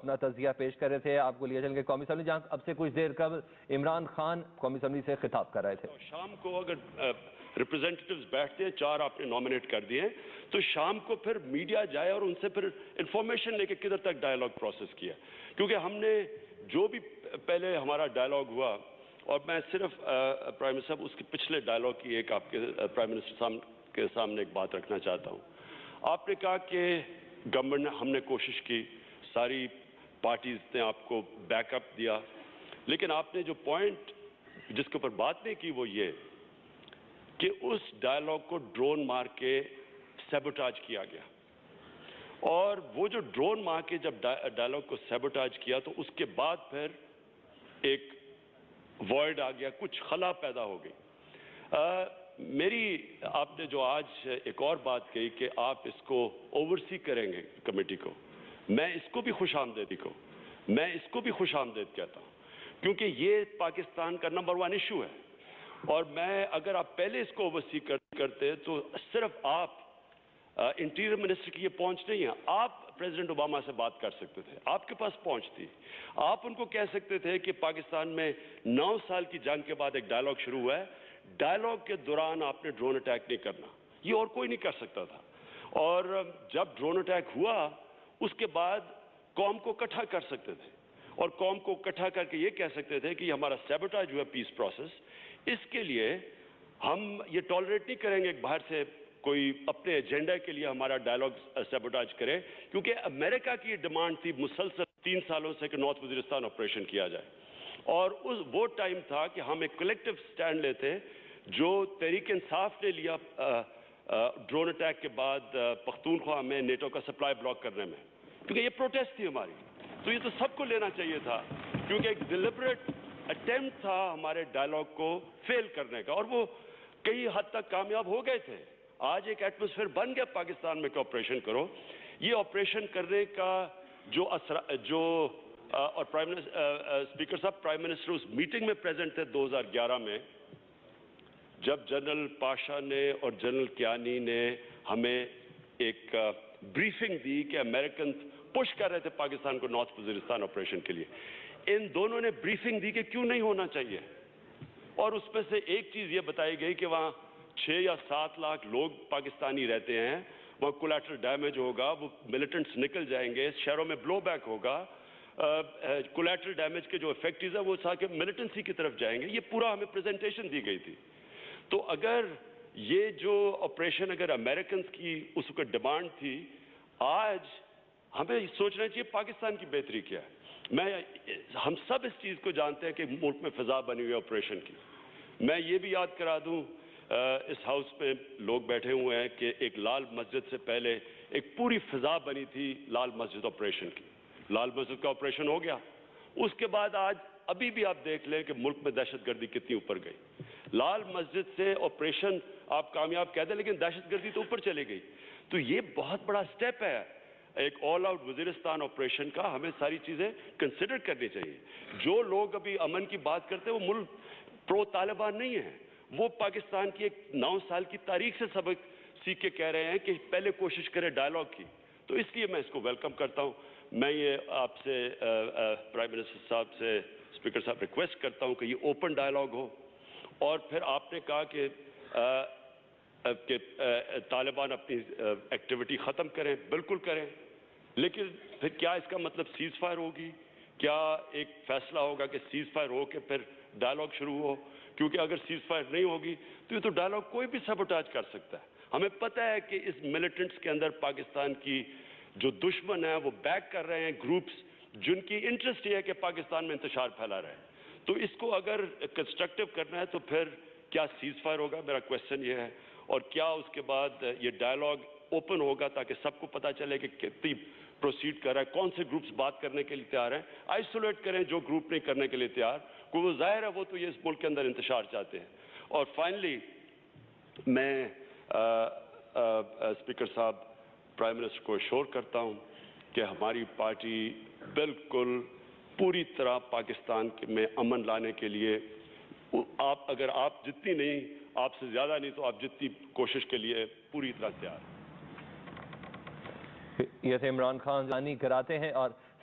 اپنا تجزیہ پیش کر رہے تھے آپ کو لیا چل کے قومی اسمبلی، جہاں اب سے کچھ دیر قبل عمران خان قومی اسمبلی سے خطاب کر رہے تھے. شام کو اگر ریپرزینٹیوز بیٹھتے ہیں، 4 آپ نے نامنیٹ کر دیے، تو شام کو پھر میڈیا جائے اور ان سے پھر انفارمیشن لے کے کدھر تک ڈائیلاگ پروسیس کیا. کیونکہ ہم نے جو بھی پہلے ہمارا ڈائیلاگ ہوا، اور میں صرف پرائم منسٹر صاحب اس کے پچھلے ڈائیلاگ کی ایک آپ کے پرائم منسٹر صاحب کے سامنے ایک بات رکھنا چاہتا ہوں. آپ نے کہا کہ گورنمنٹ نے، ہم نے کوشش کی، ساری پارٹیز نے آپ کو بیک اپ دیا، لیکن آپ نے جو پوائنٹ جس کے اوپر بات نہیں کی وہ یہ کہ اس ڈائیلاگ کو ڈرون مار کے سیبوٹاج کیا گیا. اور وہ جو ڈرون مار کے جب ڈائیلاگ کو سیبوٹاج کیا تو اس کے بعد پھر ایک وائڈ آ گیا، کچھ خلا پیدا ہو گئی. میری آپ نے جو آج ایک اور بات کہی کہ آپ اس کو اوورسی کریں گے کمیٹی کو، میں اس کو بھی خوش آمدیدی کو، میں اس کو بھی خوش آمدید کہتا ہوں، کیونکہ یہ پاکستان کا نمبر 1 ایشو ہے. اور میں اگر آپ پہلے اس کو اوورسی کرتے تو صرف آپ انٹیریئر منسٹر کی یہ پہنچ نہیں ہے، آپ پریزیڈنٹ اوباما سے بات کر سکتے تھے، آپ کے پاس پہنچ تھی. آپ ان کو کہہ سکتے تھے کہ پاکستان میں 9 سال کی جنگ کے بعد ایک ڈائیلاگ شروع ہوا ہے، ڈائیلاگ کے دوران آپ نے ڈرون اٹیک نہیں کرنا. یہ اور کوئی نہیں کر سکتا تھا. اور جب ڈرون اٹیک ہوا اس کے بعد قوم کو اکٹھا کر سکتے تھے، اور قوم کو اکٹھا کر کے یہ کہہ سکتے تھے کہ ہمارا سیبوٹاج ہوا پیس پروسیس، اس کے لیے ہم یہ ٹالریٹ نہیں کریں گے کہ باہر سے کوئی اپنے ایجنڈا کے لیے ہمارا ڈائیلاگ سیبوٹاج کرے. کیونکہ امریکہ کی یہ ڈیمانڈ تھی مسلسل 3 سالوں سے کہ نارتھ وزیرستان آپریشن کیا جائے. اور وہ ٹائم تھا کہ ہم ایک کلیکٹو سٹینڈ لیتے جو تحریک انصاف نے لیا ڈرون اٹیک کے بعد پختونخوا میں نیٹو کا سپلائی بلاک کرنے میں، کیونکہ یہ پروٹیسٹ تھی ہماری. تو یہ تو سب کو لینا چاہیے تھا، کیونکہ ایک ڈیلیبریٹ اٹیمپٹ تھا ہمارے ڈائیلاگ کو فیل کرنے کا، اور وہ کئی حد تک کامیاب ہو گئے تھے. آج ایک ایٹماسفیئر بن گیا پاکستان میں کہ آپریشن کرو. یہ آپریشن کرنے کا جو اور پرائم منسٹر اسپیکر صاحب، پرائم منسٹر اس میٹنگ میں پریزنٹ تھے 2011 میں، جب جنرل پاشا نے اور جنرل کیانی نے ہمیں ایک بریفنگ دی کہ امریکن پش کر رہے تھے پاکستان کو نارتھ وزیرستان آپریشن کے لیے. ان دونوں نے بریفنگ دی کہ کیوں نہیں ہونا چاہیے، اور اس میں سے ایک چیز یہ بتائی گئی کہ وہاں 6 یا 7 لاکھ لوگ پاکستانی رہتے ہیں، وہاں کولیٹرل ڈیمیج ہوگا، وہ ملیٹنٹس نکل جائیں گے، شہروں میں بلو بیک ہوگا، کولیٹرل ڈیمیج کے جو افیکٹز ہیں وہ سارے ملیٹنسی کی طرف جائیں گے. یہ پورا ہمیں پریزنٹیشن دی گئی تھی. تو اگر یہ جو آپریشن اگر امریکنز کی اس وقت ڈیمانڈ تھی، آج ہمیں سوچنا چاہیے پاکستان کی بہتری کیا ہے. ہم سب اس چیز کو جانتے ہیں کہ ملک میں فضا بنی ہوئی ہے آپریشن کی. میں یہ بھی یاد کرا دوں، اس ہاؤس میں لوگ بیٹھے ہوئے ہیں کہ ایک لال مسجد سے پہلے ایک پوری فضا بنی تھی لال مسجد آپریشن کی. لال مسجد کا آپریشن ہو گیا، اس کے بعد آج ابھی بھی آپ دیکھ لیں کہ ملک میں دہشت گردی کتنی اوپر گئی. لال مسجد سے آپریشن آپ کامیاب کہہ دیں، لیکن دہشت گردی تو اوپر چلے گئی. تو یہ بہت بڑا سٹیپ ہے ایک آل آؤٹ وزیرستان آپریشن کا. ہمیں ساری چیزیں کنسیڈر کرنی چاہیے. جو لوگ ابھی امن کی بات کرتے ہیں وہ ملک پرو طالبان نہیں ہیں، وہ پاکستان کی ایک 9 سال کی تاریخ سے سبق سیکھ کے کہہ رہے ہیں کہ پہلے کوشش کرے ڈائیلاگ کی. تو اس لیے میں اس کو ویلکم کرتا ہوں. میں یہ آپ سے پرائم منسٹر صاحب سے، اسپیکر صاحب ریکویسٹ کرتا ہوں کہ یہ اوپن ڈائیلاگ ہو. اور پھر آپ نے کہا کہ طالبان اپنی ایکٹیویٹی ختم کریں، بالکل کریں، لیکن پھر کیا اس کا مطلب سیز فائر ہوگی؟ کیا ایک فیصلہ ہوگا کہ سیز فائر ہو کے پھر ڈائیلاگ شروع ہو؟ کیونکہ اگر سیز فائر نہیں ہوگی تو یہ تو ڈائیلاگ کوئی بھی سیبوٹاج کر سکتا ہے. ہمیں پتہ ہے کہ اس ملیٹنٹس کے اندر پاکستان کی جو دشمن ہیں وہ بیک کر رہے ہیں گروپس جن کی انٹرسٹ یہ ہے کہ پاکستان میں انتشار پھیلا رہے ہیں. تو اس کو اگر کنسٹرکٹیو کرنا ہے تو پھر کیا سیز فائر ہوگا؟ میرا کویشچن یہ ہے. اور کیا اس کے بعد یہ ڈائیلاگ اوپن ہوگا تاکہ سب کو پتہ چلے کہ کتنی پروسیڈ کر رہا ہے، کون سے گروپس بات کرنے کے لیے تیار ہیں. آئسولیٹ کریں جو گروپ نہیں کرنے کے لیے تیار، کوئی وہ ظاہر ہے وہ تو یہ اس ملک کے اندر انتشار چاہتے ہیں. اور فائنلی میں اسپیکر صاحب پرائم منسٹر کو اشور کرتا ہوں کہ ہماری پارٹی بالکل پوری طرح پاکستان میں امن لانے کے لیے، اگر آپ جتنی نہیں، آپ سے زیادہ نہیں تو آپ جتنی کوشش کے لیے پوری طرح تیار ہیں. یہ تھے عمران خان جانی کراتے ہیں. اور